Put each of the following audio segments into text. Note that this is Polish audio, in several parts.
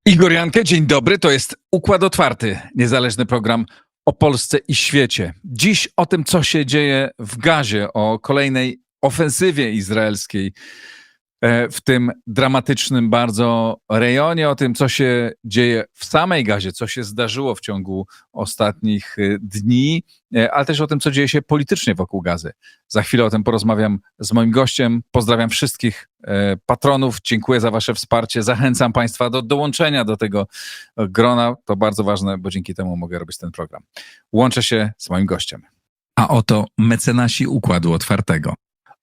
Igor Jankę, dzień dobry. To jest Układ Otwarty, niezależny program o Polsce i świecie. Dziś o tym, co się dzieje w Gazie, o kolejnej ofensywie izraelskiej w tym dramatycznym bardzo rejonie, o tym, co się dzieje w samej Gazie, co się zdarzyło w ciągu ostatnich dni, ale też o tym, co dzieje się politycznie wokół Gazy. Za chwilę o tym porozmawiam z moim gościem. Pozdrawiam wszystkich patronów. Dziękuję za wasze wsparcie. Zachęcam państwa do dołączenia do tego grona. To bardzo ważne, bo dzięki temu mogę robić ten program. Łączę się z moim gościem. A oto mecenasi Układu Otwartego.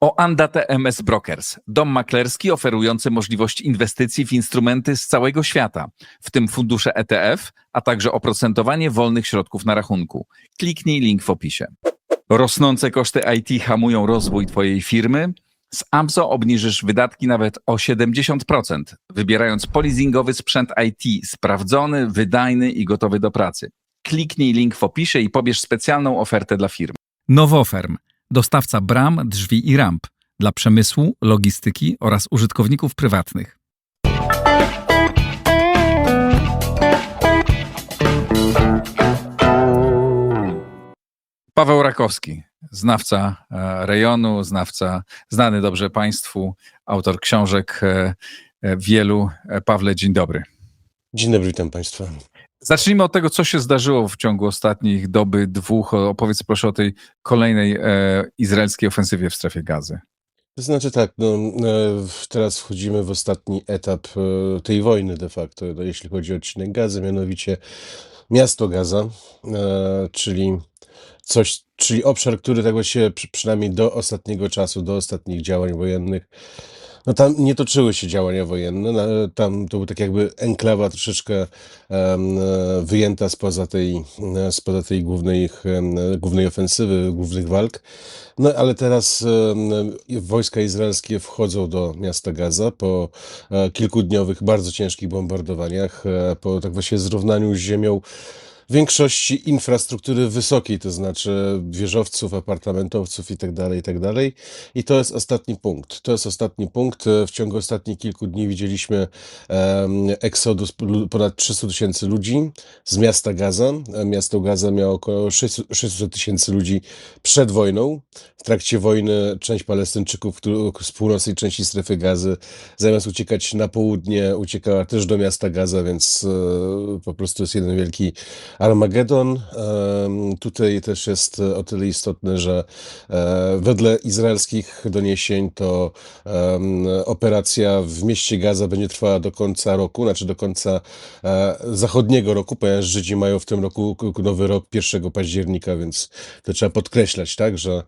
Oanda TMS Brokers, dom maklerski oferujący możliwość inwestycji w instrumenty z całego świata, w tym fundusze ETF, a także oprocentowanie wolnych środków na rachunku. Kliknij link w opisie. Rosnące koszty IT hamują rozwój twojej firmy? Z Amso obniżysz wydatki nawet o 70%, wybierając polizingowy sprzęt IT sprawdzony, wydajny i gotowy do pracy. Kliknij link w opisie i pobierz specjalną ofertę dla firm. Nowoferm. Dostawca bram, drzwi i ramp dla przemysłu, logistyki oraz użytkowników prywatnych. Paweł Rakowski, znawca rejonu, znany dobrze państwu, autor książek wielu. Pawle, dzień dobry. Dzień dobry, witam państwa. Zacznijmy od tego, co się zdarzyło w ciągu ostatnich doby, dwóch. Opowiedz proszę o tej kolejnej izraelskiej ofensywie w strefie Gazy. To znaczy tak, teraz wchodzimy w ostatni etap tej wojny de facto, jeśli chodzi o odcinek Gazy, mianowicie miasto Gaza, czyli obszar, który tak właściwie przynajmniej do ostatniego czasu, do ostatnich działań wojennych, no tam nie toczyły się działania wojenne, tam to był tak jakby enklawa troszeczkę wyjęta spoza tej głównej ofensywy, głównych walk. No ale teraz wojska izraelskie wchodzą do miasta Gaza po kilkudniowych, bardzo ciężkich bombardowaniach, po tak właściwie zrównaniu z ziemią większości infrastruktury wysokiej, to znaczy wieżowców, apartamentowców i tak dalej, i tak dalej. I to jest ostatni punkt. To jest ostatni punkt. W ciągu ostatnich kilku dni widzieliśmy eksodus ponad 300 000 ludzi z miasta Gaza. Miasto Gaza miało około 600 000 ludzi przed wojną. W trakcie wojny część Palestyńczyków z północnej części strefy Gazy, zamiast uciekać na południe, uciekała też do miasta Gaza, więc po prostu jest jeden wielki Armagedon. Tutaj też jest o tyle istotne, że wedle izraelskich doniesień to operacja w mieście Gaza będzie trwała do końca roku, znaczy do końca zachodniego roku, ponieważ Żydzi mają w tym roku nowy rok 1 października, więc to trzeba podkreślać, tak, że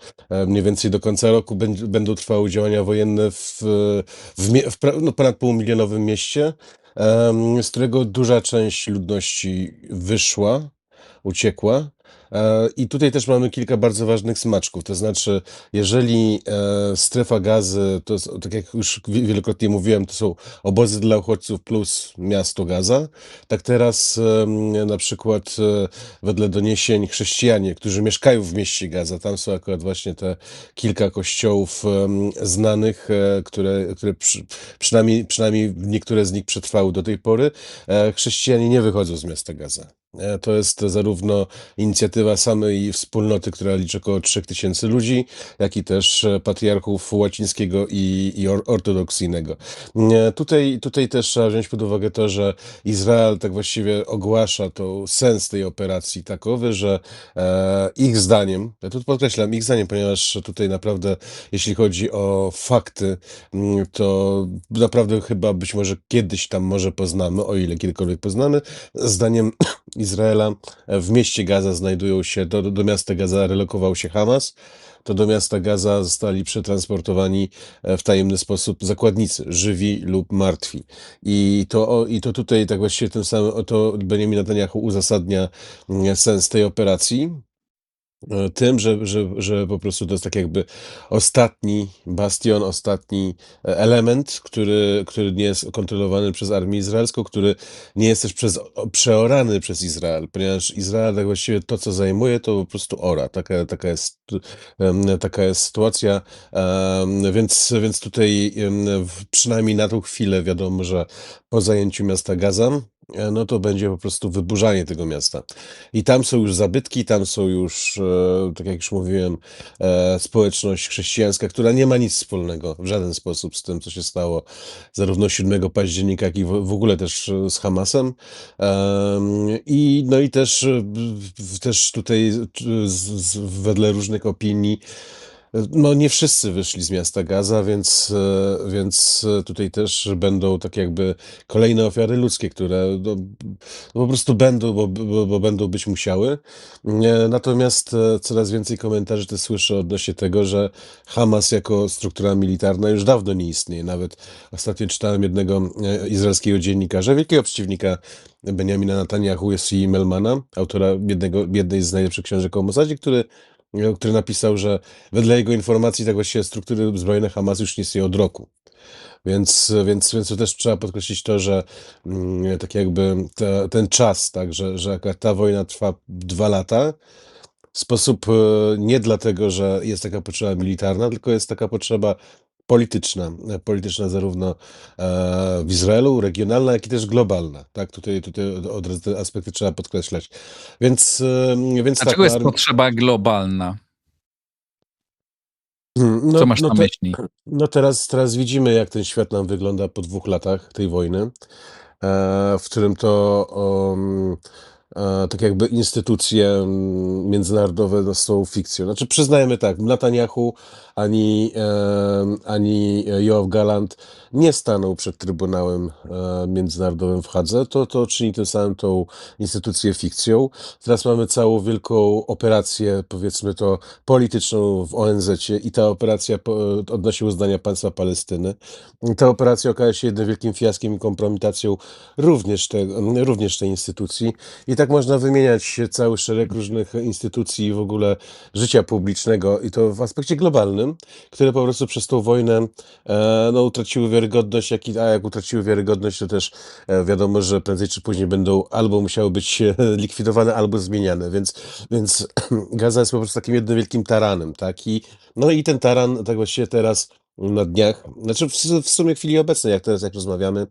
mniej więcej do końca roku będą trwały działania wojenne w ponad półmilionowym mieście, z którego duża część ludności uciekła. I tutaj też mamy kilka bardzo ważnych smaczków, to znaczy jeżeli strefa Gazy, to jest, tak jak już wielokrotnie mówiłem, to są obozy dla uchodźców plus miasto Gaza, tak teraz na przykład wedle doniesień chrześcijanie, którzy mieszkają w mieście Gaza, tam są akurat właśnie te kilka kościołów znanych, które przynajmniej niektóre z nich przetrwały do tej pory, chrześcijanie nie wychodzą z miasta Gaza. To jest zarówno inicjatywa samej wspólnoty, która liczy około 3000 ludzi, jak i też patriarchów łacińskiego i ortodoksyjnego. Tutaj też trzeba wziąć pod uwagę to, że Izrael tak właściwie ogłasza to sens tej operacji takowy, że ich zdaniem, ja tu podkreślam, ich zdaniem, ponieważ tutaj naprawdę, jeśli chodzi o fakty, to naprawdę chyba być może kiedyś tam może poznamy, o ile kiedykolwiek poznamy, zdaniem Izraela w mieście Gaza znajdują się, do miasta Gaza relokował się Hamas, to do miasta Gaza zostali przetransportowani w tajemny sposób zakładnicy, żywi lub martwi. I to tutaj tak właściwie tym samym oto Benjamin Netanyahu uzasadnia sens tej operacji tym, że po prostu to jest tak jakby ostatni bastion, ostatni element, który nie jest kontrolowany przez armię izraelską, który nie jest też przeorany przez Izrael, ponieważ Izrael tak właściwie to, co zajmuje, to po prostu ora. Taka jest sytuacja, więc tutaj przynajmniej na tą chwilę wiadomo, że po zajęciu miasta Gaza no to będzie po prostu wyburzanie tego miasta. I tam są już zabytki, tam są już, tak jak już mówiłem, społeczność chrześcijańska, która nie ma nic wspólnego w żaden sposób z tym, co się stało zarówno 7 października, jak i w ogóle też z Hamasem. I no i też, też tutaj wedle różnych opinii no nie wszyscy wyszli z miasta Gaza, więc tutaj też będą tak jakby kolejne ofiary ludzkie, które no po prostu będą, bo będą być musiały. Natomiast coraz więcej komentarzy też słyszę odnośnie tego, że Hamas jako struktura militarna już dawno nie istnieje. Nawet ostatnio czytałem jednego izraelskiego dziennikarza, wielkiego przeciwnika Benjamina Netanyahu, Yossi Melmana, autora jednej z najlepszych książek o Mossadzie, który napisał, że wedle jego informacji tak właściwie struktury zbrojne Hamas już nie istnieją od roku. Więc to też trzeba podkreślić to, że tak jakby ten czas, tak, że akurat ta wojna trwa 2 lata, w sposób nie dlatego, że jest taka potrzeba militarna, tylko jest taka potrzeba polityczna zarówno w Izraelu, regionalna, jak i też globalna. Tak, tutaj od razu te aspekty trzeba podkreślać. Więc tak, Dlaczego no, jest potrzeba globalna? Co no, masz na myśli? no teraz widzimy, jak ten świat nam wygląda po 2 latach tej wojny, w którym to tak jakby instytucje międzynarodowe no, są fikcją. Znaczy przyznajmy tak, Netanyahu ani Yoav Gallant nie stanął przed Trybunałem Międzynarodowym w Hadze, to czyni tym samym tą instytucję fikcją. Teraz mamy całą wielką operację, powiedzmy to, polityczną w ONZ-cie i ta operacja odnosi uznania państwa Palestyny. I ta operacja okazała się jednym wielkim fiaskiem i kompromitacją również tej instytucji. I tak można wymieniać cały szereg różnych instytucji i w ogóle życia publicznego i to w aspekcie globalnym, które po prostu przez tą wojnę no, utraciły wiarygodność, a jak utraciły wiarygodność, to też wiadomo, że prędzej czy później będą albo musiały być likwidowane, albo zmieniane, więc Gaza jest po prostu takim jednym wielkim taranem, tak? No i ten taran tak właściwie teraz na dniach, znaczy w sumie w chwili obecnej, jak rozmawiamy,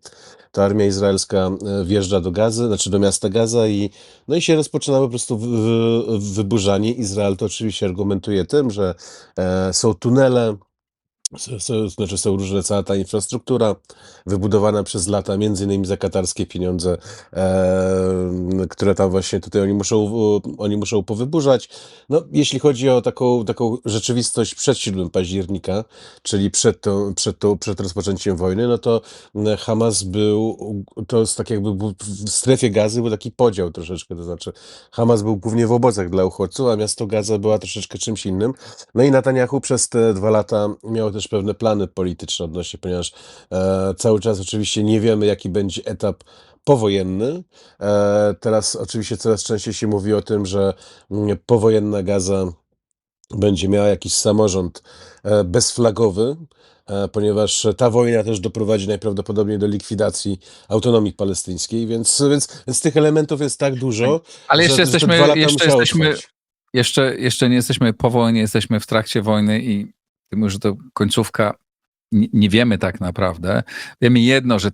to armia izraelska wjeżdża do Gazy, znaczy do miasta Gaza no i się rozpoczyna po prostu wyburzanie. Izrael to oczywiście argumentuje tym, że są tunele, znaczy są różne, cała ta infrastruktura wybudowana przez lata, między innymi za katarskie pieniądze, które tam właśnie tutaj oni muszą powyburzać. No, jeśli chodzi o taką rzeczywistość przed 7 października, czyli przed rozpoczęciem wojny, no to Hamas to jest tak jakby w strefie Gazy był taki podział troszeczkę, to znaczy Hamas był głównie w obozach dla uchodźców, a miasto Gaza była troszeczkę czymś innym. No i Netanyahu przez te 2 lata miał też pewne plany polityczne odnośnie, ponieważ cały czas oczywiście nie wiemy, jaki będzie etap powojenny. Teraz oczywiście coraz częściej się mówi o tym, że powojenna Gaza będzie miała jakiś samorząd bezflagowy, ponieważ ta wojna też doprowadzi najprawdopodobniej do likwidacji autonomii palestyńskiej, więc tych elementów jest tak dużo, Ale że te 2 lata musiało trwać. jeszcze nie jesteśmy po wojnie, jesteśmy w trakcie wojny i mimo, że to końcówka, nie wiemy tak naprawdę. Wiemy jedno, że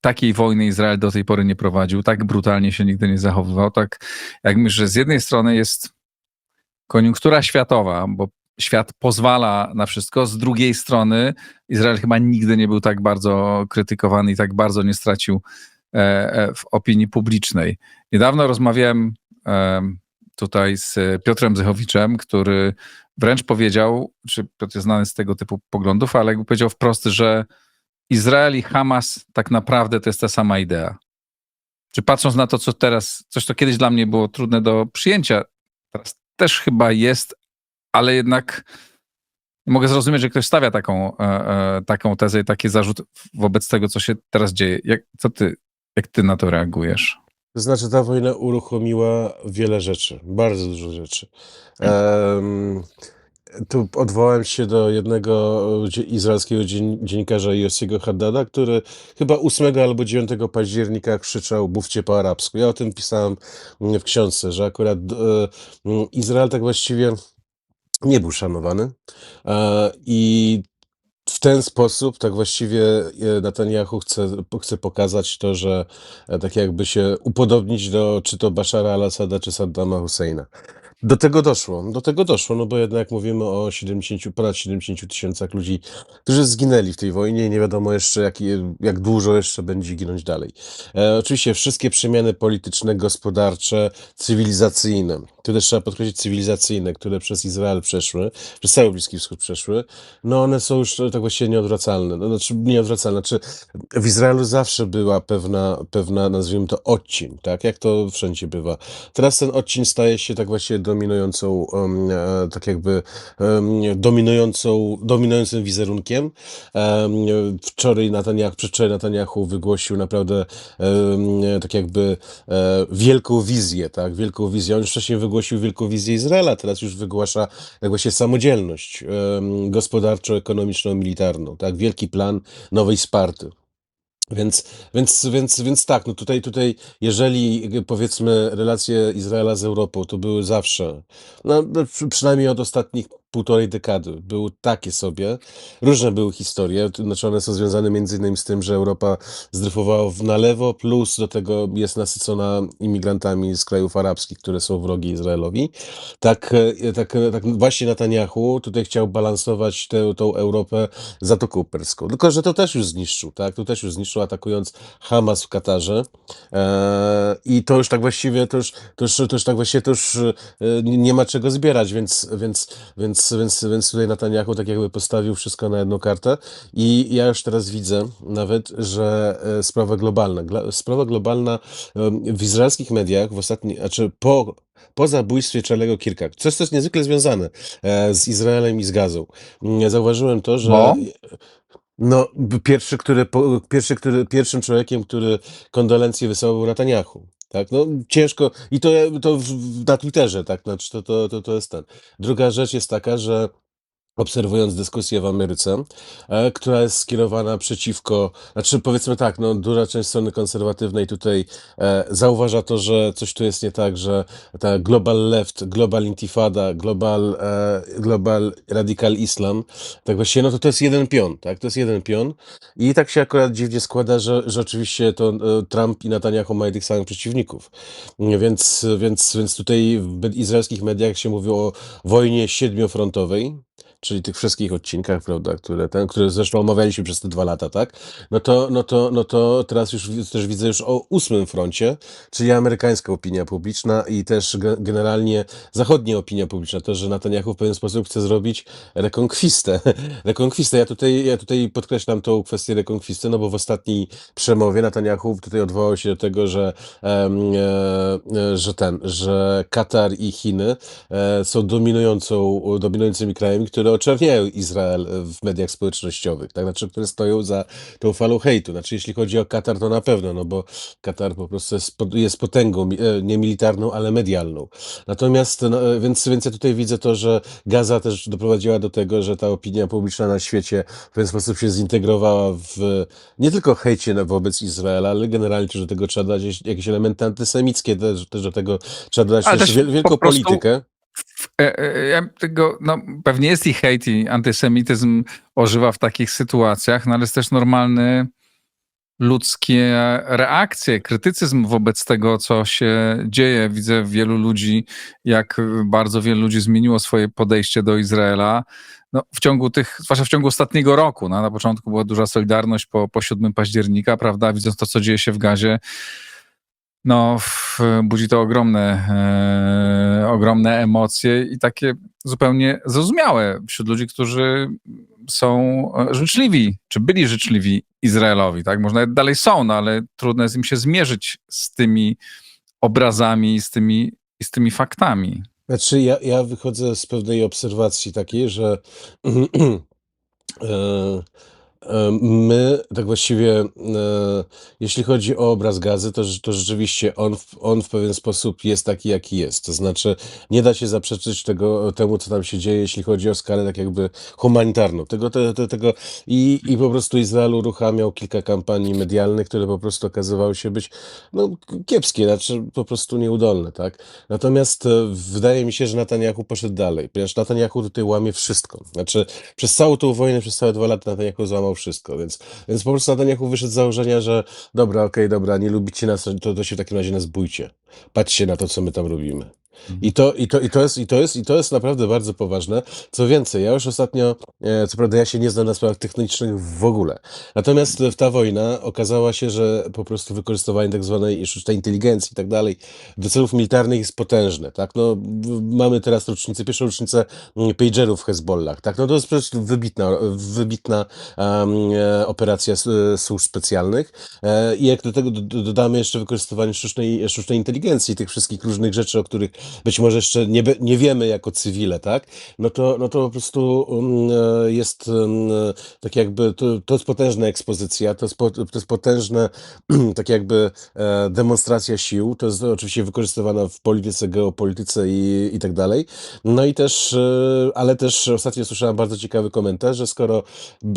takiej wojny Izrael do tej pory nie prowadził, tak brutalnie się nigdy nie zachowywał. Tak jak myślę, że z jednej strony jest koniunktura światowa, bo świat pozwala na wszystko, z drugiej strony Izrael chyba nigdy nie był tak bardzo krytykowany i tak bardzo nie stracił w opinii publicznej. Niedawno rozmawiałem tutaj z Piotrem Zychowiczem, który wręcz powiedział, czy Piotr jest znany z tego typu poglądów, ale jakby powiedział wprost, że Izrael i Hamas tak naprawdę to jest ta sama idea. Czy patrząc na to, co teraz, coś to kiedyś dla mnie było trudne do przyjęcia, teraz też chyba jest, ale jednak mogę zrozumieć, że ktoś stawia taką tezę i taki zarzut wobec tego, co się teraz dzieje. Jak ty na to reagujesz? To znaczy, ta wojna uruchomiła wiele rzeczy, bardzo dużo rzeczy. Tu odwołałem się do jednego izraelskiego dziennikarza Yossiego Haddada, który chyba 8 albo 9 października krzyczał "mówcie po arabsku". Ja o tym pisałem w książce, że akurat Izrael tak właściwie nie był szanowany i w ten sposób tak właściwie Netanyahu chce pokazać to, że tak jakby się upodobnić do czy to Bashara al-Assada, czy Saddama Husseina. Do tego doszło, no bo jednak mówimy o ponad 70 tysiącach ludzi, którzy zginęli w tej wojnie i nie wiadomo jeszcze, jak dużo jeszcze będzie ginąć dalej. Oczywiście wszystkie przemiany polityczne, gospodarcze, cywilizacyjne, tu też trzeba podkreślić cywilizacyjne, które przez Izrael przeszły, przez cały Bliski Wschód przeszły, no one są już tak właściwie nieodwracalne. No, znaczy nieodwracalne, znaczy w Izraelu zawsze była pewna, nazwijmy to, odcień, tak jak to wszędzie bywa. Teraz ten odcień staje się tak właściwie dominującą, tak jakby dominującym wizerunkiem. Przedwczoraj Netanyahu wygłosił naprawdę tak jakby wielką wizję, tak, wielką wizję. On już wcześniej wygłosił wielką wizję Izraela, teraz już wygłasza jak właśnie samodzielność gospodarczo-ekonomiczną, militarną, tak, wielki plan nowej Sparty. Więc tak, no tutaj, jeżeli powiedzmy relacje Izraela z Europą to były zawsze, no przynajmniej od ostatnich półtorej dekady, były takie sobie. Różne były historie, znaczy one są związane między innymi z tym, że Europa zdryfowała na lewo, plus do tego jest nasycona imigrantami z krajów arabskich, które są wrogie Izraelowi. Tak właśnie Netanyahu tutaj chciał balansować tą Europę Zatoką Perską. Tylko, że to też już zniszczył, tak? To też już zniszczył, atakując Hamas w Katarze. I to już tak właściwie, nie ma czego zbierać, więc tutaj Netanyahu tak jakby postawił wszystko na jedną kartę. I ja już teraz widzę nawet, że sprawa globalna w izraelskich mediach znaczy po zabójstwie Charlie'ego Kirka, coś co jest niezwykle związane z Izraelem i z Gazą. Zauważyłem to, że Bo no, pierwszym człowiekiem, który kondolencje wysłał, był Netanyahu. Tak, no ciężko, i na Twitterze, tak, znaczy to jest ten. Druga rzecz jest taka, że obserwując dyskusję w Ameryce, która jest skierowana przeciwko, znaczy powiedzmy tak, no duża część strony konserwatywnej tutaj zauważa to, że coś tu jest nie tak, że ta global left, global intifada, global radical islam, tak właściwie, no to jest jeden pion, tak, to jest jeden pion i tak się akurat dziwnie składa, że oczywiście to Trump i Netanyahu mają tych samych przeciwników. Więc tutaj w izraelskich mediach się mówi o wojnie siedmiofrontowej, czyli tych wszystkich odcinkach, prawda, które zresztą omawialiśmy przez te 2 lata, tak? No to teraz już też widzę już o 8. froncie, czyli amerykańska opinia publiczna i też generalnie zachodnia opinia publiczna, to, że Netanyahu w pewien sposób chce zrobić rekonkwistę. Rekonkwistę. Ja tutaj podkreślam tą kwestię rekonkwisty, no bo w ostatniej przemowie Netanyahu tutaj odwołał się do tego, że Katar i Chiny są dominującymi krajami, które oczerniają Izrael w mediach społecznościowych, tak? Znaczy, które stoją za tą falą hejtu. Znaczy, jeśli chodzi o Katar, to na pewno, no bo Katar po prostu jest potęgą, nie militarną, ale medialną. Natomiast, no, więc ja tutaj widzę to, że Gaza też doprowadziła do tego, że ta opinia publiczna na świecie w pewien sposób się zintegrowała w nie tylko hejcie wobec Izraela, ale generalnie też do tego trzeba dodać jakieś elementy antysemickie, też do tego trzeba dodać ale też też wielką po prostu politykę. ja tego, no, pewnie jest i hejt, i antysemityzm ożywa w takich sytuacjach, no ale jest też normalny ludzkie reakcje, krytycyzm wobec tego, co się dzieje. Widzę wielu ludzi, jak bardzo wielu ludzi zmieniło swoje podejście do Izraela. No, zwłaszcza w ciągu ostatniego roku. No, na początku była duża solidarność po 7 października, prawda? Widząc to, co dzieje się w Gazie, no, budzi to ogromne emocje i takie zupełnie zrozumiałe wśród ludzi, którzy są życzliwi, czy byli życzliwi Izraelowi, tak? Może nawet dalej są, no ale trudno jest im się zmierzyć z tymi obrazami i z tymi faktami. Znaczy, ja wychodzę z pewnej obserwacji takiej, że e, My tak właściwie, jeśli chodzi o obraz Gazy, to rzeczywiście on w pewien sposób jest taki, jaki jest. To znaczy, nie da się zaprzeczyć temu, co tam się dzieje, jeśli chodzi o skalę tak jakby humanitarną. I po prostu Izrael uruchamiał kilka kampanii medialnych, które po prostu okazywały się być no, kiepskie, znaczy po prostu nieudolne, tak? Natomiast wydaje mi się, że Netanyahu poszedł dalej, ponieważ Netanyahu tutaj łamie wszystko. Znaczy, przez całą tą wojnę, przez całe 2 lata Netanyahu złamał wszystko, więc po prostu Netanyahu wyszedł z założenia, że dobra, okej, dobra, nie lubicie nas, to się w takim razie nas bójcie. Patrzcie na to, co my tam robimy. Mhm. I to jest naprawdę bardzo poważne. Co więcej, ja już ostatnio, co prawda ja się nie znam na sprawach technicznych w ogóle, natomiast ta wojna okazała się, że po prostu wykorzystywanie tak zwanej sztucznej inteligencji i tak dalej do celów militarnych jest potężne, tak? No, mamy teraz pierwszą rocznicę pagerów w Hezbollah, tak? No to jest przecież wybitna operacja służb specjalnych. I jak do tego dodamy jeszcze wykorzystywanie sztucznej inteligencji, tych wszystkich różnych rzeczy, o których być może jeszcze nie wiemy jako cywile, tak? No to po prostu jest tak jakby, to jest potężna ekspozycja, to jest potężne tak jakby demonstracja sił, to jest oczywiście wykorzystywana w polityce, geopolityce i tak dalej. No i też, ale też ostatnio słyszałem bardzo ciekawy komentarz, że skoro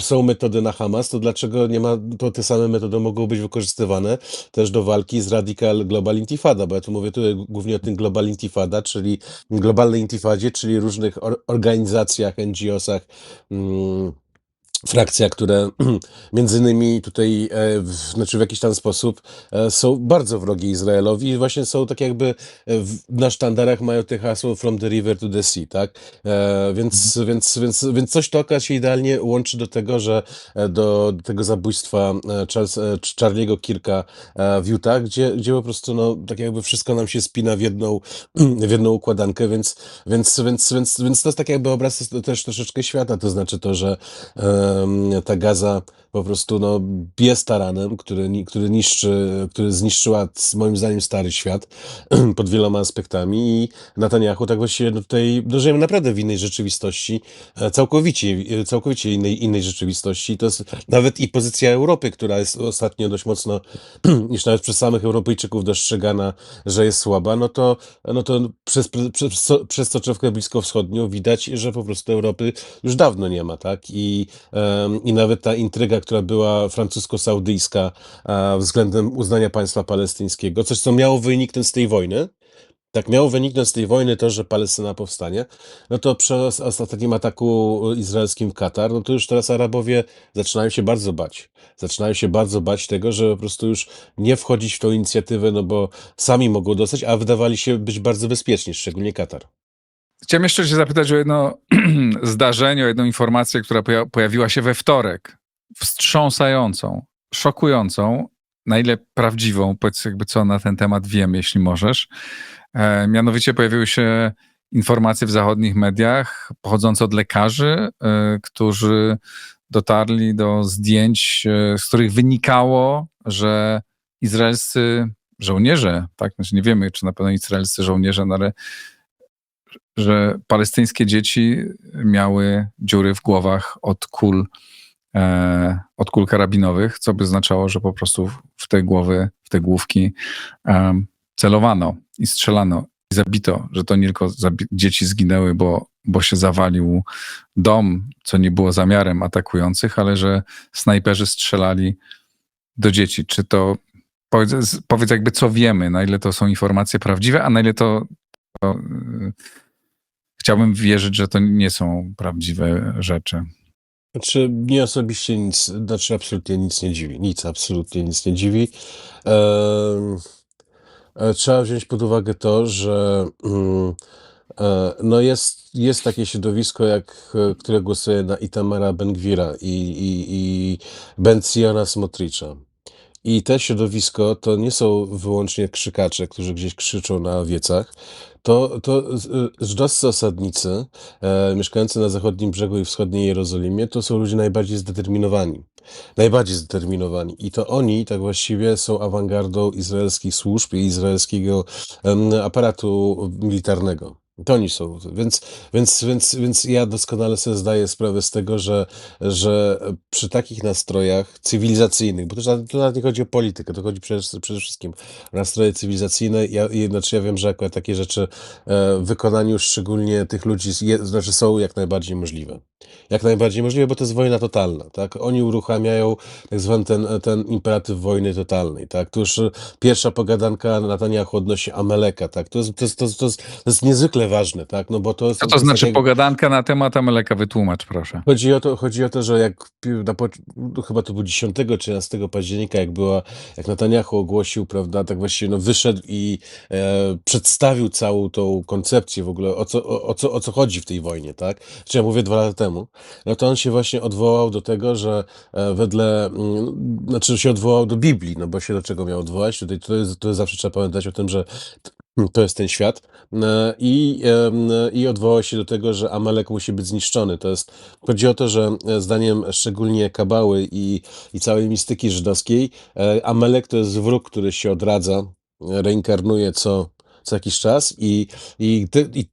są metody na Hamas, to dlaczego nie ma, to te same metody mogą być wykorzystywane też do walki z Radical Global Intifada, bo ja tu mówię tutaj głównie o tym Global Intifada, czyli globalnej intifadzie, czyli różnych organizacjach, NGO-sach, mm, frakcja, które między innymi tutaj, znaczy w jakiś tam sposób są bardzo wrogie Izraelowi i właśnie są tak jakby na sztandarach mają te hasło from the river to the sea, tak? Więc coś to akurat się idealnie łączy do tego, że do tego zabójstwa Charlie'ego Kirka w Utah, gdzie po prostu no, tak jakby wszystko nam się spina w jedną układankę, więc to jest tak jakby obraz też troszeczkę świata, to znaczy to, że ta Gaza po prostu no, bije taranem, który zniszczyła moim zdaniem stary świat pod wieloma aspektami i Netanyahu tak właściwie no, tutaj żyjemy naprawdę w innej rzeczywistości, całkowicie innej rzeczywistości. To jest nawet i pozycja Europy, która jest ostatnio dość mocno, niż nawet przez samych Europejczyków dostrzegana, że jest słaba, no to przez soczewkę bliskowschodnią widać, że po prostu Europy już dawno nie ma, tak? I nawet ta intryga, która była francusko-saudyjska względem uznania państwa palestyńskiego, coś co miało wyniknąć z tej wojny, tak miało wyniknąć z tej wojny to, że Palestyna powstanie, no to przez ostatnim ataku izraelskim w Katar, no to już teraz Arabowie zaczynają się bardzo bać. Zaczynają się bardzo bać tego, że po prostu już nie wchodzić w tą inicjatywę, no bo sami mogą dostać, a wydawali się być bardzo bezpieczni, szczególnie Katar. Chciałem jeszcze się zapytać o jedno zdarzenie, o jedną informację, która pojawiła się we wtorek. Wstrząsającą, szokującą, na ile prawdziwą, powiedz jakby co na ten temat wiem, jeśli możesz. Mianowicie pojawiły się informacje w zachodnich mediach pochodzące od lekarzy, którzy dotarli do zdjęć, z których wynikało, że izraelscy żołnierze, tak, znaczy nie wiemy, czy na pewno izraelscy żołnierze, no ale że palestyńskie dzieci miały dziury w głowach od kul karabinowych, co by oznaczało, że po prostu w te głowy, w te główki celowano i strzelano i zabito, że to nie tylko dzieci zginęły, bo się zawalił dom, co nie było zamiarem atakujących, ale że snajperzy strzelali do dzieci. Czy to, powiedz jakby co wiemy, na ile to są informacje prawdziwe, a na ile to chciałbym wierzyć, że to nie są prawdziwe rzeczy. Znaczy, mnie osobiście absolutnie nic nie dziwi. Nic, absolutnie nic nie dziwi. Trzeba wziąć pod uwagę to, że no jest takie środowisko, które głosuje na Itamara Ben-Gvira i Ben-Ziona Smotricza. I te środowisko to nie są wyłącznie krzykacze, którzy gdzieś krzyczą na wiecach. To żydowscy osadnicy mieszkający na zachodnim brzegu i wschodniej Jerozolimie to są ludzie najbardziej zdeterminowani. Najbardziej zdeterminowani. I to oni tak właściwie są awangardą izraelskich służb i izraelskiego aparatu militarnego. To oni są. Więc ja doskonale sobie zdaję sprawę z tego, że przy takich nastrojach cywilizacyjnych, bo to nawet nie chodzi o politykę, to chodzi przede wszystkim o nastroje cywilizacyjne. Znaczy ja wiem, że akurat takie rzeczy w wykonaniu szczególnie tych ludzi znaczy są jak najbardziej możliwe. Jak najbardziej możliwe, bo to jest wojna totalna, tak? Oni uruchamiają tak zwany ten imperatyw wojny totalnej, tak? To już pierwsza pogadanka Netanyahu odnosi Ameleka, tak? To jest niezwykle ważne, tak? No bo to jest, Co to to jest tak znaczy jak, pogadanka na temat Ameleka? Wytłumacz, proszę. chodzi o to, że jak chyba to był 10 czy 11 października, jak Netanyahu ogłosił, prawda, tak właściwie no, wyszedł i przedstawił całą tą koncepcję w ogóle, o co chodzi w tej wojnie, tak? Czy ja mówię 2 lata temu, no to on się właśnie odwołał do tego, że znaczy się odwołał do Biblii, no bo się do czego miał odwołać? Tutaj to jest zawsze trzeba pamiętać o tym, że to jest ten świat. I odwołał się do tego, że Amalek musi być zniszczony. Chodzi o to, że zdaniem szczególnie Kabały i całej mistyki żydowskiej, Amalek to jest wróg, który się odradza, reinkarnuje co jakiś czas i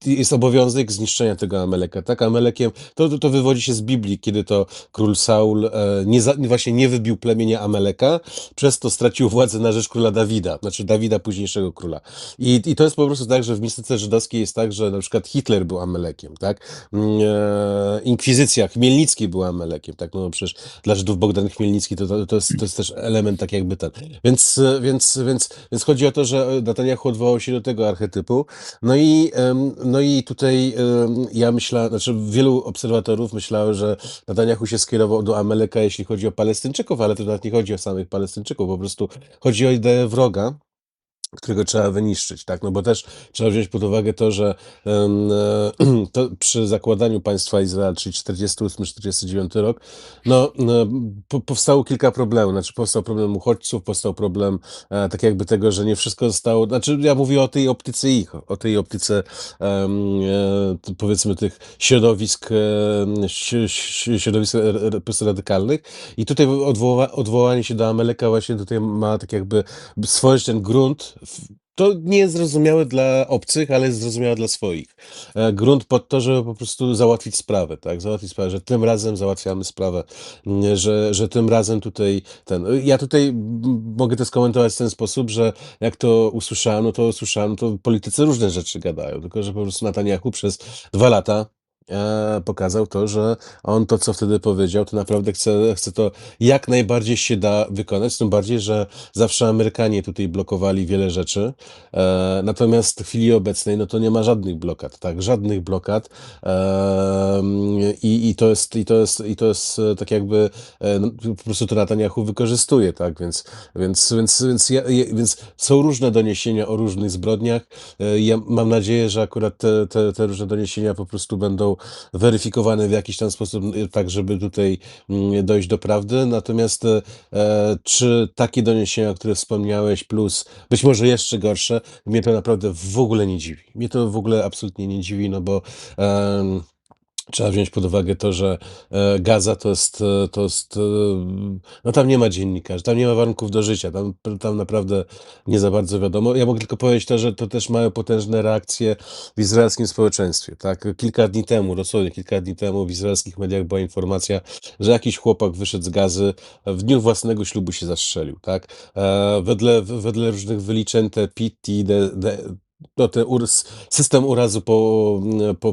jest obowiązek zniszczenia tego Ameleka. Tak, Amelekiem, to wywodzi się z Biblii, kiedy to król Saul właśnie nie wybił plemienia Ameleka, przez to stracił władzę na rzecz króla Dawida, znaczy Dawida, późniejszego króla. I to jest po prostu tak, że w mistyce żydowskiej jest tak, że na przykład Hitler był Amelekiem, tak? Inkwizycja Chmielnicki był Amelekiem, tak? No przecież dla Żydów Bogdan Chmielnicki to jest też element tak jakby ten. Więc chodzi o to, że Netanyahu odwołał się do tego archetypu. No i tutaj ja myślałem, znaczy wielu obserwatorów myślało, że Netanyahu się skierował do Ameleka, jeśli chodzi o Palestyńczyków, ale to nawet nie chodzi o samych Palestyńczyków, po prostu chodzi o ideę wroga, którego trzeba wyniszczyć, tak? No bo też trzeba wziąć pod uwagę to, że to przy zakładaniu państwa Izrael, czyli 48-49 rok, no, powstało kilka problemów. Znaczy powstał problem uchodźców, powstał problem tak jakby tego, że nie wszystko zostało, znaczy ja mówię o tej optyce o tej optyce powiedzmy tych środowisk radykalnych i tutaj odwołanie się do Ameleka właśnie tutaj ma tak jakby stworzyć ten grunt. To nie jest zrozumiałe dla obcych, ale jest zrozumiałe dla swoich. Grunt pod to, żeby po prostu załatwić sprawę, tak? Załatwić sprawę, że tym razem załatwiamy sprawę, że tym razem tutaj Ja tutaj mogę to skomentować w ten sposób, że jak to usłyszałem, to politycy różne rzeczy gadają, tylko że po prostu Netanyahu przez 2 lata pokazał to, że on to, co wtedy powiedział, to naprawdę chce to jak najbardziej się da wykonać, tym bardziej, że zawsze Amerykanie tutaj blokowali wiele rzeczy, natomiast w chwili obecnej, no to nie ma żadnych blokad, tak, żadnych blokad i to jest tak jakby no, po prostu to Netanyahu wykorzystuje, tak, więc są różne doniesienia o różnych zbrodniach. Ja mam nadzieję, że akurat te różne doniesienia po prostu będą weryfikowane w jakiś tam sposób, tak żeby tutaj dojść do prawdy. Natomiast czy takie doniesienia, o których wspomniałeś, plus być może jeszcze gorsze, mnie to naprawdę w ogóle nie dziwi. Mnie to w ogóle absolutnie nie dziwi, no bo trzeba wziąć pod uwagę to, że Gaza no tam nie ma dziennikarzy, tam nie ma warunków do życia, tam naprawdę nie za bardzo wiadomo. Ja mogę tylko powiedzieć to, że to też mają potężne reakcje w izraelskim społeczeństwie, tak? Dosłownie kilka dni temu w izraelskich mediach była informacja, że jakiś chłopak wyszedł z Gazy, w dniu własnego ślubu się zastrzelił, tak? Wedle różnych wyliczeń te PTSD, no, system urazu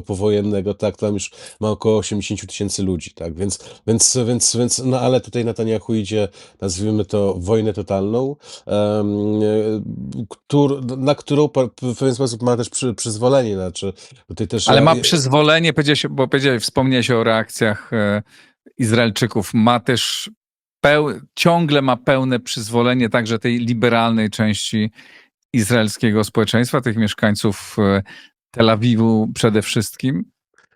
powojennego, tak, tam już ma około 80 000 ludzi, tak, no ale tutaj Netanyahu idzie, nazwijmy to, wojnę totalną, na którą w pewien sposób ma też przyzwolenie, znaczy tutaj też Ale ma przyzwolenie, bo wspomniałeś o reakcjach Izraelczyków, ma też ciągle ma pełne przyzwolenie także tej liberalnej części izraelskiego społeczeństwa, tych mieszkańców Tel Awiwu przede wszystkim.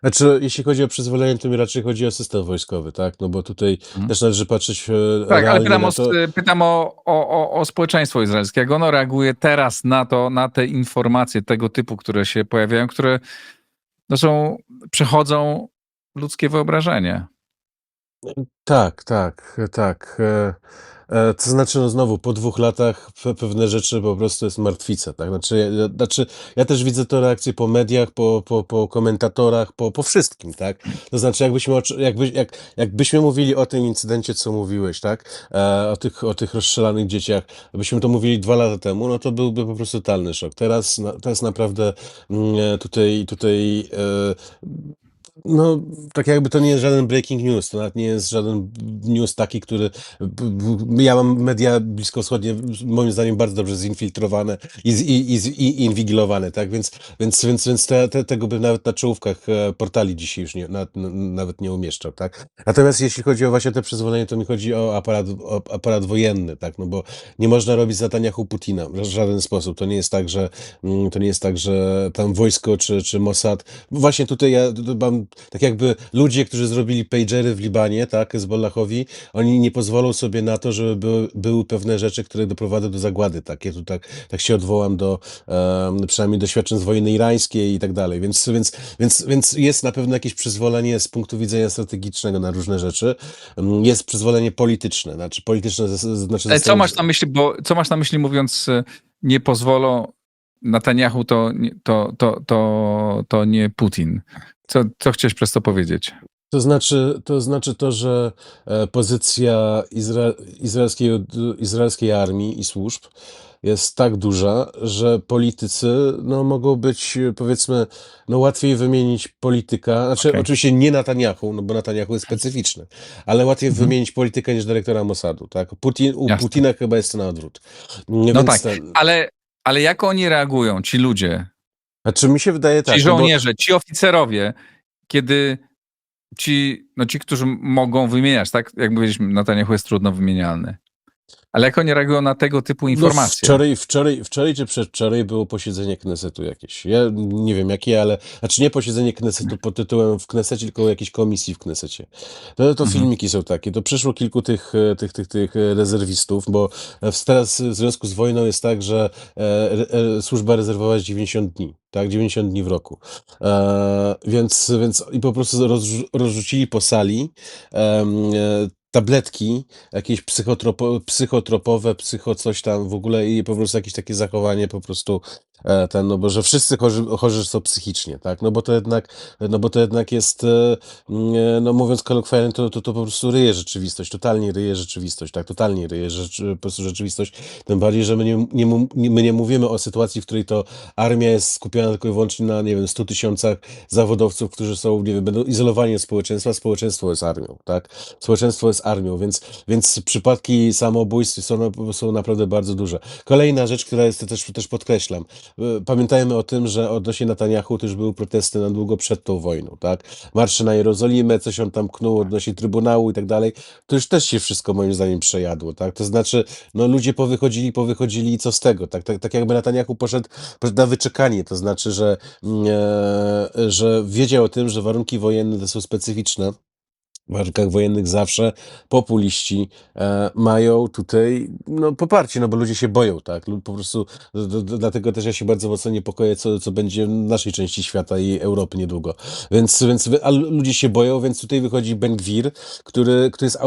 Znaczy, jeśli chodzi o przyzwolenie, to mi raczej chodzi o system wojskowy, tak? No bo tutaj też należy patrzeć Tak, ale realnie na to. pytam o społeczeństwo izraelskie. Jak ono reaguje teraz na te informacje tego typu, które się pojawiają, które przechodzą ludzkie wyobrażenie? Tak, tak, tak. To znaczy, no znowu, po 2 latach pewne rzeczy po prostu jest martwica, tak? Znaczy, ja też widzę to reakcje po mediach, po komentatorach, po wszystkim, tak? To znaczy, jakbyśmy mówili o tym incydencie, co mówiłeś, tak? O tych rozstrzelanych dzieciach, byśmy to mówili 2 lata temu, no to byłby po prostu totalny szok. Teraz naprawdę tutaj no, tak jakby to nie jest żaden breaking news, to nawet nie jest żaden news taki, który... Ja mam media bliskowschodnie, moim zdaniem, bardzo dobrze zinfiltrowane i inwigilowane, tak? Więc tego bym nawet na czołówkach portali dzisiaj już nawet nie umieszczał, tak? Natomiast jeśli chodzi o właśnie te przyzwolenie, to mi chodzi o aparat wojenny, tak? No bo nie można robić z Netanyahu Putina w żaden sposób. To nie jest tak, że tam wojsko czy Mossad... Właśnie tutaj ja mam tak jakby ludzie, którzy zrobili pagery w Libanie, tak, Hezbollahowi, oni nie pozwolą sobie na to, żeby były pewne rzeczy, które doprowadzą do zagłady, tak. Ja tu tak się odwołam do przynajmniej doświadczeń z wojny irańskiej i tak dalej, więc jest na pewno jakieś przyzwolenie z punktu widzenia strategicznego na różne rzeczy. Jest przyzwolenie polityczne, znaczy polityczne, znaczy Ale co masz na myśli, co masz na myśli mówiąc nie pozwolą Netanyahu, to nie Putin? Co chciałeś przez to powiedzieć? To znaczy to, że pozycja izraelskiej armii i służb jest tak duża, że politycy no, mogą być, powiedzmy, no, łatwiej wymienić polityka, znaczy Okej. oczywiście nie Netanyahu, no bo Netanyahu jest specyficzny, ale łatwiej wymienić polityka niż dyrektora Mossadu, tak? U Jasne. Putina chyba jest to na odwrót. No Więc tak, ale jak oni reagują, ci ludzie, znaczy mi się wydaje ci tak, no bo żołnierze, ci oficerowie, kiedy ci, którzy mogą wymieniać, tak? Jak powiedzieliśmy, Netanyahu jest trudno wymienialny. Ale jak oni reagują na tego typu no informacje? wczoraj czy przedwczoraj było posiedzenie Knesetu jakieś. Ja nie wiem jakie, ale... Znaczy nie posiedzenie Knesetu pod tytułem w Knesecie, tylko jakiejś komisji w Knesecie. To filmiki są takie. To przyszło kilku tych rezerwistów, bo teraz w związku z wojną jest tak, że służba rezerwowa jest 90 dni. Tak, 90 dni w roku. Więc i po prostu rozrzucili po sali tabletki, jakieś psychotropowe, psycho coś tam w ogóle i po prostu jakieś takie zachowanie po prostu no bo że wszyscy chorzy są psychicznie, tak, no bo to jednak jest, no mówiąc kolokwialnie, to po prostu ryje rzeczywistość, totalnie ryje rzeczywistość, tak, totalnie ryje po prostu rzeczywistość, tym bardziej, że my nie mówimy o sytuacji, w której to armia jest skupiona tylko i wyłącznie na, nie wiem, 100 000 zawodowców, którzy są, nie wiem, będą izolowani od społeczeństwa, społeczeństwo jest armią, tak, społeczeństwo jest armią, więc przypadki samobójstw są naprawdę bardzo duże. Kolejna rzecz, która jest, też podkreślam, pamiętajmy o tym, że odnośnie Netanyahu to już były protesty na długo przed tą wojną, tak? Marsze na Jerozolimę, coś on tam knuł odnośnie Trybunału i tak dalej, to już też się wszystko moim zdaniem przejadło, tak? To znaczy, no ludzie powychodzili i co z tego, tak? Tak jakby Netanyahu poszedł na wyczekanie, to znaczy, że wiedział o tym, że warunki wojenne to są specyficzne. W warunkach wojennych zawsze populiści mają tutaj no, poparcie, no bo ludzie się boją, tak? Po prostu dlatego też ja się bardzo mocno niepokoję, co będzie w naszej części świata i Europy niedługo. A ludzie się boją, więc tutaj wychodzi Ben Gvir, który jest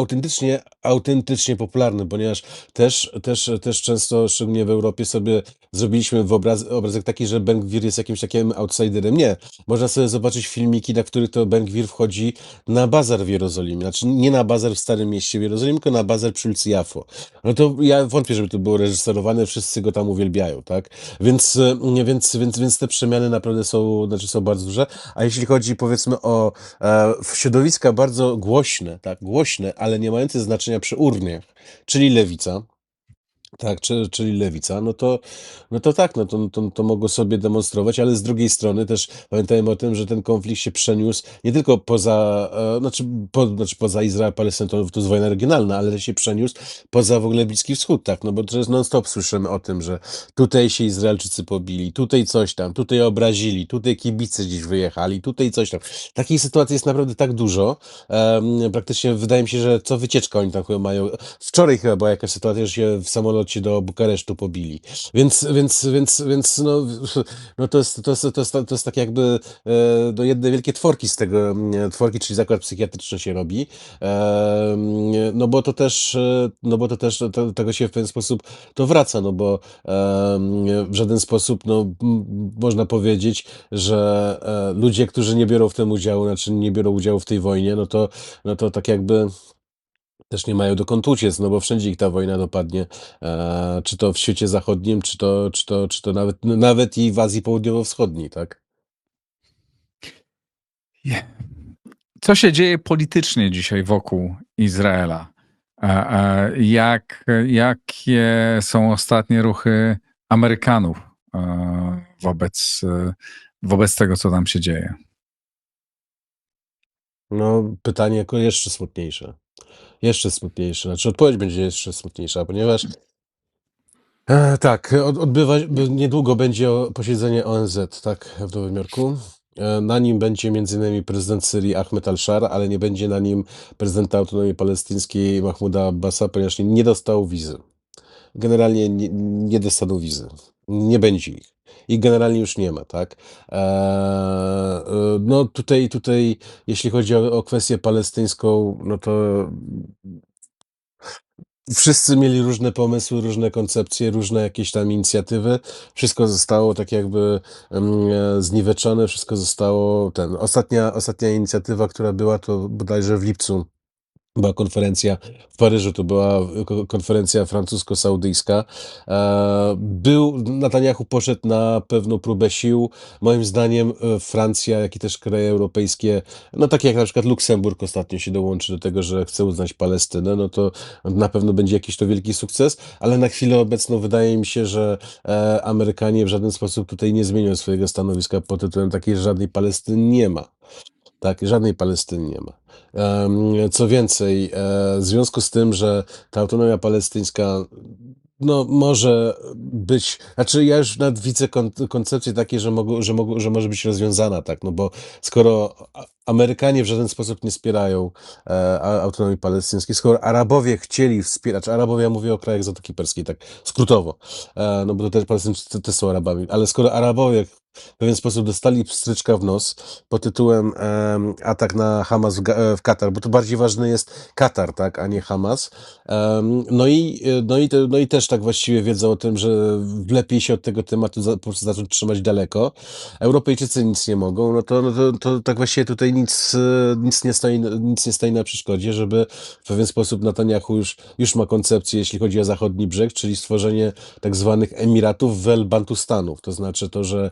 autentycznie popularny, ponieważ też często, szczególnie w Europie, sobie zrobiliśmy obrazek taki, że Ben Gvir jest jakimś takim outsiderem. Nie. Można sobie zobaczyć filmiki, na których to Ben Gvir wchodzi na bazar w Jerozolimie. Znaczy nie na bazar w Starym Mieście w Jerozolimie, tylko na bazar przy ulicy Jafo. No to ja wątpię, żeby to było reżyserowane, wszyscy go tam uwielbiają, tak? Więc te przemiany naprawdę są bardzo duże. A jeśli chodzi, powiedzmy, o środowiska bardzo głośne, tak? Głośne, ale nie mające znaczenia przy urniach, czyli lewica, tak, czyli lewica, no to tak, to mogło sobie demonstrować, ale z drugiej strony też pamiętajmy o tym, że ten konflikt się przeniósł nie tylko poza Izrael, Palestynę, to jest wojna regionalna, ale też się przeniósł poza w ogóle Bliski Wschód, tak, no bo teraz non-stop słyszymy o tym, że tutaj się Izraelczycy pobili, tutaj coś tam, tutaj obrazili, tutaj kibice gdzieś wyjechali, tutaj coś tam. Takich sytuacji jest naprawdę tak dużo, praktycznie wydaje mi się, że co wycieczka oni tam chyba mają. Wczoraj chyba była jakaś sytuacja, że się w samolocie samolocie do Bukaresztu pobili. Więc no to jest tak jakby no jedne wielkie tworki z tego, tworki, czyli zakład psychiatryczny się robi. No bo to też tego się w pewien sposób to wraca, no bo w żaden sposób można powiedzieć, że ludzie, którzy nie biorą w tym udziału, znaczy nie biorą udziału w tej wojnie, no to tak jakby też nie mają dokąd uciec, no bo wszędzie ich ta wojna dopadnie, czy to w świecie zachodnim, czy to nawet i w Azji Południowo-Wschodniej, tak? Je- Co się dzieje politycznie dzisiaj wokół Izraela? Jakie są ostatnie ruchy Amerykanów wobec tego, co tam się dzieje? No, pytanie jako jeszcze smutniejsze. Jeszcze smutniejsze. Znaczy, odpowiedź będzie jeszcze smutniejsza, ponieważ tak, niedługo będzie posiedzenie ONZ, tak, w Nowym Jorku. Na nim będzie m.in. prezydent Syrii Ahmed al-Shara, ale nie będzie na nim prezydenta autonomii palestyńskiej Mahmuda Abbasa, ponieważ nie dostał wizy. Generalnie nie dostaną wizy. Nie będzie ich. I generalnie już nie ma, tak? No tutaj, jeśli chodzi o kwestię palestyńską, no to wszyscy mieli różne pomysły, różne koncepcje, różne jakieś tam inicjatywy. Wszystko zostało tak jakby zniweczone, wszystko zostało ostatnia inicjatywa, która była, to bodajże w lipcu była konferencja w Paryżu, to była konferencja francusko-saudyjska. Netanyahu poszedł na pewną próbę sił. Moim zdaniem Francja, jak i też kraje europejskie, no takie jak na przykład Luksemburg ostatnio się dołączy do tego, że chce uznać Palestynę, no to na pewno będzie jakiś to wielki sukces, ale na chwilę obecną wydaje mi się, że Amerykanie w żaden sposób tutaj nie zmienią swojego stanowiska pod tytułem takiej, że żadnej Palestyny nie ma. Tak, żadnej Palestyny nie ma. Co więcej, w związku z tym, że ta autonomia palestyńska no, może być, znaczy ja już nawet widzę koncepcje takie, że może być rozwiązana, tak, no bo skoro Amerykanie w żaden sposób nie wspierają autonomii palestyńskiej, skoro Arabowie chcieli wspierać, Arabowie, ja mówię o krajach Zatoki Perskiej, tak skrótowo, no bo to też Palestyńczycy też są Arabami, ale skoro Arabowie w pewien sposób dostali pstryczka w nos pod tytułem atak na Hamas w Katar, bo tu bardziej ważny jest Katar, tak, a nie Hamas. No i też tak właściwie wiedzą o tym, że lepiej się od tego tematu po prostu zacząć trzymać daleko. Europejczycy nic nie mogą, no to tak właściwie tutaj nic nie stoi na przeszkodzie, żeby w pewien sposób Netanyahu już ma koncepcję, jeśli chodzi o zachodni brzeg, czyli stworzenie tak zwanych Emiratów Bantustanów. To znaczy to, że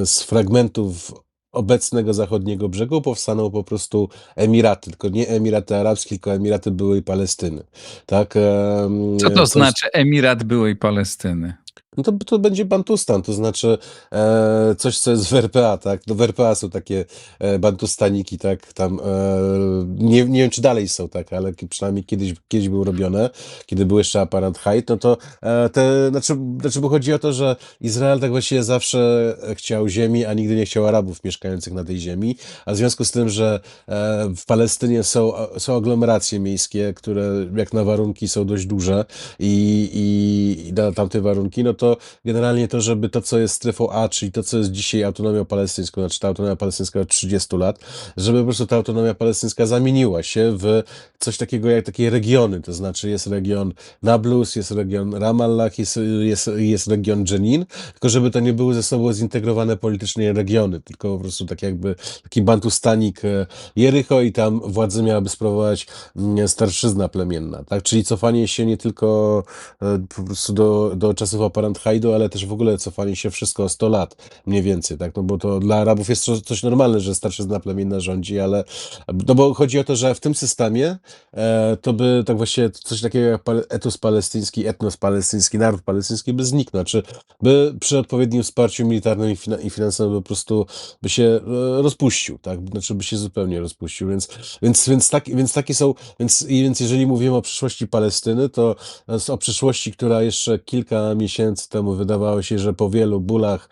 z fragmentów obecnego zachodniego brzegu powstaną po prostu Emiraty, tylko nie Emiraty Arabskie, tylko Emiraty byłej Palestyny. Tak, Co to znaczy Emirat byłej Palestyny? no to będzie Bantustan, to znaczy coś, co jest w RPA, tak? No w RPA są takie Bantustaniki, tak? Tam nie wiem, czy dalej są, tak? Ale przynajmniej kiedyś były robione, kiedy był jeszcze apartheid, no to znaczy, bo chodzi o to, że Izrael tak właściwie zawsze chciał ziemi, a nigdy nie chciał Arabów mieszkających na tej ziemi, a w związku z tym, że w Palestynie są aglomeracje miejskie, które jak na warunki są dość duże i na tamte warunki, no to generalnie to, żeby to, co jest strefą A, czyli to, co jest dzisiaj autonomią palestyńską, znaczy ta autonomia palestyńska od 30 lat, żeby po prostu ta autonomia palestyńska zamieniła się w coś takiego jak takie regiony, to znaczy jest region Nablus, jest region Ramallah, jest region Jenin, tylko żeby to nie były ze sobą zintegrowane politycznie regiony, tylko po prostu tak jakby taki bantustanik Jericho i tam władzę miałaby sprawować starszyzna plemienna, tak? Czyli cofanie się nie tylko po prostu do czasów apartheidu, ale też w ogóle cofanie się wszystko o 100 lat, mniej więcej, tak? No bo to dla Arabów jest coś normalne, że starszyzna plemienna rządzi, ale no bo chodzi o to, że w tym systemie to by tak właściwie coś takiego jak etnos palestyński, naród palestyński by zniknął, czy by przy odpowiednim wsparciu militarnym i finansowym po prostu by się rozpuścił, tak? Znaczy by się zupełnie rozpuścił, więc takie są, więc jeżeli mówimy o przyszłości Palestyny, to o przyszłości, która jeszcze kilka miesięcy temu wydawało się, że po wielu bólach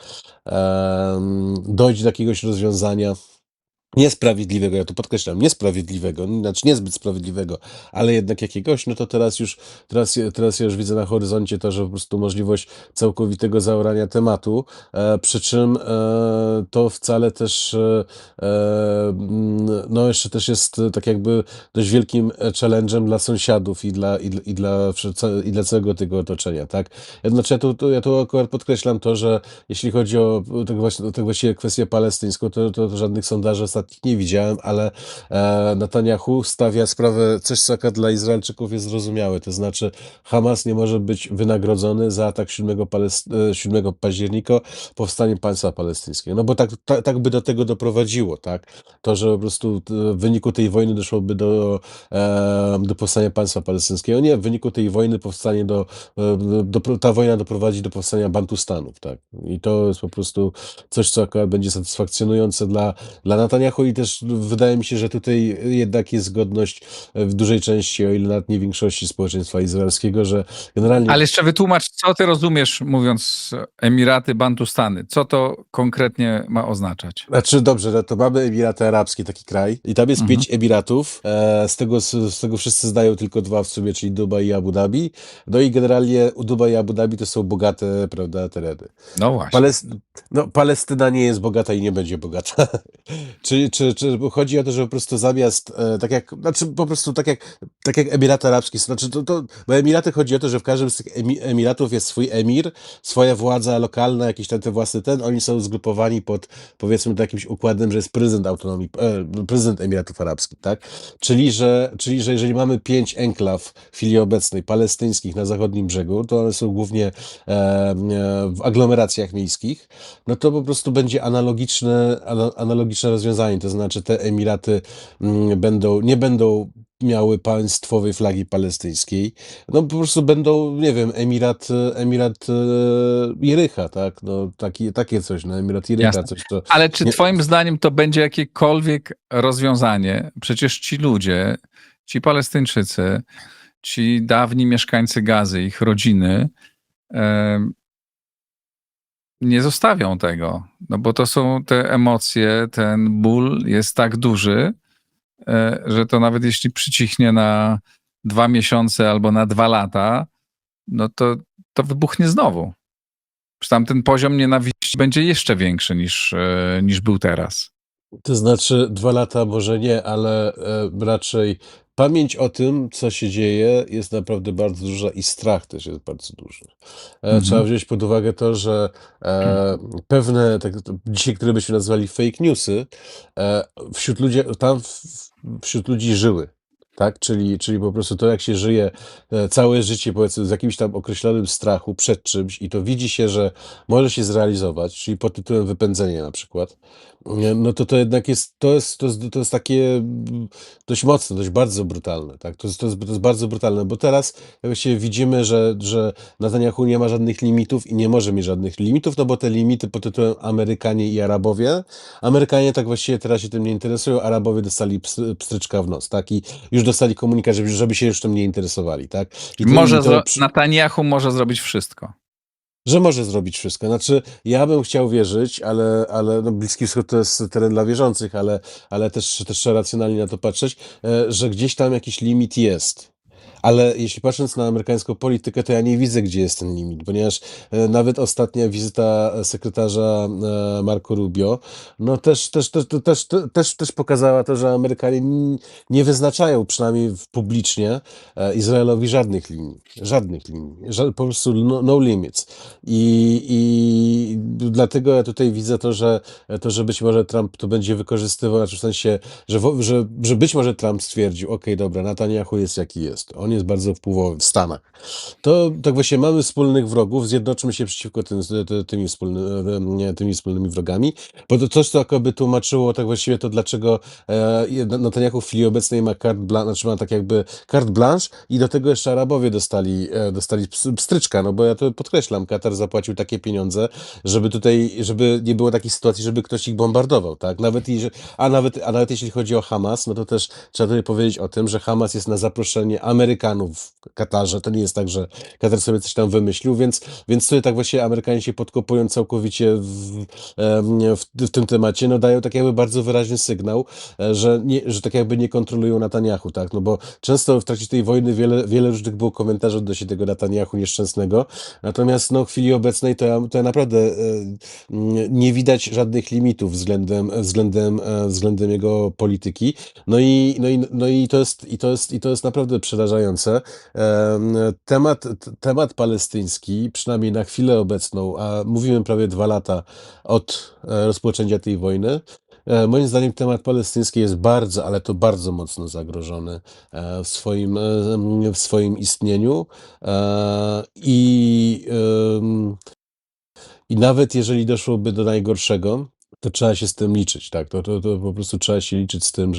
dojdzie do jakiegoś rozwiązania. niesprawiedliwego, ja to podkreślam, niesprawiedliwego, znaczy niezbyt sprawiedliwego, ale jednak jakiegoś, no to teraz ja już widzę na horyzoncie to, że po prostu możliwość całkowitego zaorania tematu, przy czym to wcale też no jeszcze też jest tak jakby dość wielkim challenge'em dla sąsiadów i dla całego tego otoczenia, tak? Znaczy ja tu akurat podkreślam to, że jeśli chodzi o tak właściwie kwestię palestyńską, to żadnych sondaży ostatnich nie widziałem, ale Netanyahu stawia sprawę, coś co akurat dla Izraelczyków jest zrozumiałe, to znaczy Hamas nie może być wynagrodzony za atak 7 października, powstanie państwa palestyńskiego. No bo tak by do tego doprowadziło, tak? To, że po prostu w wyniku tej wojny doszłoby do powstania państwa palestyńskiego. Nie, w wyniku tej wojny ta wojna doprowadzi do powstania Bantustanów, tak? I to jest po prostu coś, co akurat będzie satysfakcjonujące dla Netanyahu i też wydaje mi się, że tutaj jednak jest zgodność w dużej części, o ile nawet nie większości społeczeństwa izraelskiego, że generalnie Ale jeszcze wytłumacz, co ty rozumiesz, mówiąc Emiraty, Bantustany. Co to konkretnie ma oznaczać? Znaczy dobrze, no to mamy Emiraty Arabskie, taki kraj, i tam jest Mhm. 5 Emiratów, z tego wszyscy znają tylko 2 w sumie, czyli Dubaj i Abu Dhabi. No i generalnie Dubaj i Abu Dhabi to są bogate, prawda, tereny. No właśnie. Palestyna nie jest bogata i nie będzie bogata. Czy chodzi o to, że po prostu zamiast, tak jak Emiraty Arabskie, znaczy bo Emiraty chodzi o to, że w każdym z tych Emiratów jest swój emir, swoja władza lokalna, jakiś ten własny oni są zgrupowani pod, powiedzmy, jakimś układem, że jest prezydent Emiratów Arabskich, tak? Czyli że jeżeli mamy 5 enklaw w chwili obecnej palestyńskich na zachodnim brzegu, to one są głównie w aglomeracjach miejskich, no to po prostu będzie analogiczne rozwiązanie, to znaczy te Emiraty nie będą miały państwowej flagi palestyńskiej, no po prostu będą, nie wiem, Emirat Jericha, tak? No takie coś, no Emirat Jericha, Jasne. coś to... Ale czy Nie, twoim zdaniem to będzie jakiekolwiek rozwiązanie? Przecież ci ludzie, ci Palestyńczycy, ci dawni mieszkańcy Gazy, ich rodziny, nie zostawią tego, no bo to są te emocje, ten ból jest tak duży, że to nawet jeśli przycichnie na 2 miesiące albo na 2 lata, no to wybuchnie znowu. Przecież tam ten poziom nienawiści będzie jeszcze większy niż był teraz. To znaczy 2 lata może nie, ale raczej pamięć o tym, co się dzieje, jest naprawdę bardzo duża i strach też jest bardzo duży. Trzeba wziąć pod uwagę to, że pewne, dzisiaj, które byśmy nazwali fake newsy, wśród ludzi, wśród ludzi żyły. Tak? Czyli po prostu to, jak się żyje całe życie, powiedzmy, z jakimś tam określonym strachu przed czymś i to widzi się, że może się zrealizować, czyli pod tytułem wypędzenie na przykład, no to jednak to jest takie dość mocne, dość bardzo brutalne, tak? To jest bardzo brutalne, bo teraz właściwie widzimy, że Netanyahu nie ma żadnych limitów i nie może mieć żadnych limitów, no bo te limity pod tytułem Amerykanie i Arabowie, Amerykanie tak właściwie teraz się tym nie interesują, Arabowie dostali pstryczka w nos, tak? I już dostali komunikat, żeby się już tym nie interesowali, tak? Netanyahu może zrobić wszystko. Że może zrobić wszystko. Znaczy, ja bym chciał wierzyć, ale no Bliski Wschód to jest teren dla wierzących, ale też trzeba racjonalnie na to patrzeć, że gdzieś tam jakiś limit jest. Ale jeśli patrząc na amerykańską politykę, to ja nie widzę, gdzie jest ten limit, ponieważ nawet ostatnia wizyta sekretarza Marco Rubio, no też pokazała to, że Amerykanie nie wyznaczają, przynajmniej publicznie, Izraelowi żadnych linii. Żadnych linii. Po prostu no limits. I dlatego ja tutaj widzę to, że być może Trump to będzie wykorzystywał, znaczy w sensie, że być może Trump stwierdził, okej, dobra, Netanyahu jest jaki jest. On jest bardzo wpływowy w Stanach. To tak właśnie mamy wspólnych wrogów, zjednoczmy się przeciwko tymi wspólnymi wrogami, bo to coś, co jakoby tłumaczyło tak właściwie to, dlaczego Netanyahu w chwili obecnej ma znaczy ma tak jakby carte blanche i do tego jeszcze Arabowie dostali pstryczka, no bo ja to podkreślam, Katar zapłacił takie pieniądze, żeby nie było takiej sytuacji, żeby ktoś ich bombardował, tak? A nawet jeśli chodzi o Hamas, no to też trzeba tutaj powiedzieć o tym, że Hamas jest na zaproszenie Amerykanów Amerykanów w Katarze. To nie jest tak, że Katar sobie coś tam wymyślił, więc tutaj tak właśnie Amerykanie się podkopują całkowicie w tym temacie, no dają tak jakby bardzo wyraźny sygnał, że tak jakby nie kontrolują Netanyahu, tak, no bo często w trakcie tej wojny wiele różnych było komentarzy odnośnie tego Netanyahu nieszczęsnego, natomiast no w chwili obecnej to naprawdę nie widać żadnych limitów względem jego polityki, to jest naprawdę przerażające. Temat palestyński, przynajmniej na chwilę obecną, a mówimy prawie 2 lata od rozpoczęcia tej wojny, moim zdaniem temat palestyński jest bardzo, ale to bardzo mocno zagrożony w swoim istnieniu i nawet jeżeli doszłoby do najgorszego, to trzeba się z tym liczyć, tak? To po prostu trzeba się liczyć z tym,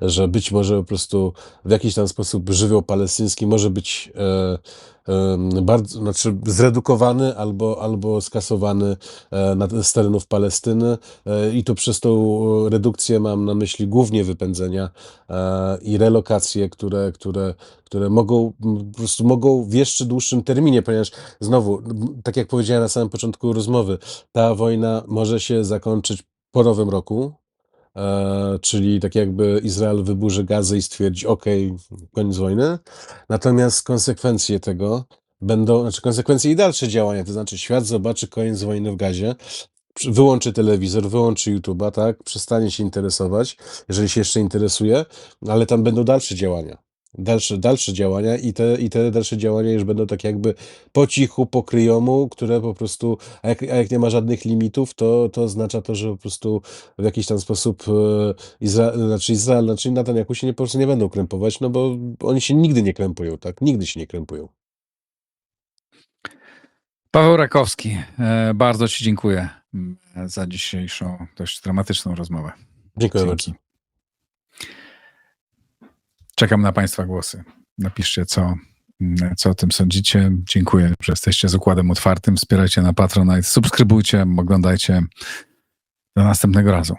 że być może po prostu w jakiś tam sposób żywioł palestyński może być bardzo, znaczy zredukowany albo skasowany z terenów Palestyny i tu przez tą redukcję mam na myśli głównie wypędzenia i relokacje, które po prostu mogą w jeszcze dłuższym terminie, ponieważ znowu, tak jak powiedziałem na samym początku rozmowy, ta wojna może się zakończyć po nowym roku, czyli tak jakby Izrael wyburzy Gazę i stwierdzi, koniec wojny. Natomiast konsekwencje tego konsekwencje i dalsze działania, to znaczy świat zobaczy koniec wojny w Gazie, wyłączy telewizor, wyłączy YouTube'a, tak, przestanie się interesować, jeżeli się jeszcze interesuje, ale tam będą dalsze działania. Dalsze działania i te dalsze działania już będą tak jakby po cichu, po kryjomu, które po prostu, a jak nie ma żadnych limitów, to oznacza to, że po prostu w jakiś tam sposób Izrael, Netanyahu się po prostu nie będą krępować, no bo oni się nigdy nie krępują, tak? Nigdy się nie krępują. Paweł Rakowski, bardzo Ci dziękuję za dzisiejszą dość dramatyczną rozmowę. Dziękuję bardzo. Czekam na Państwa głosy. Napiszcie, co o tym sądzicie. Dziękuję, że jesteście z Układem Otwartym. Wspierajcie na Patronite, subskrybujcie, oglądajcie. Do następnego razu.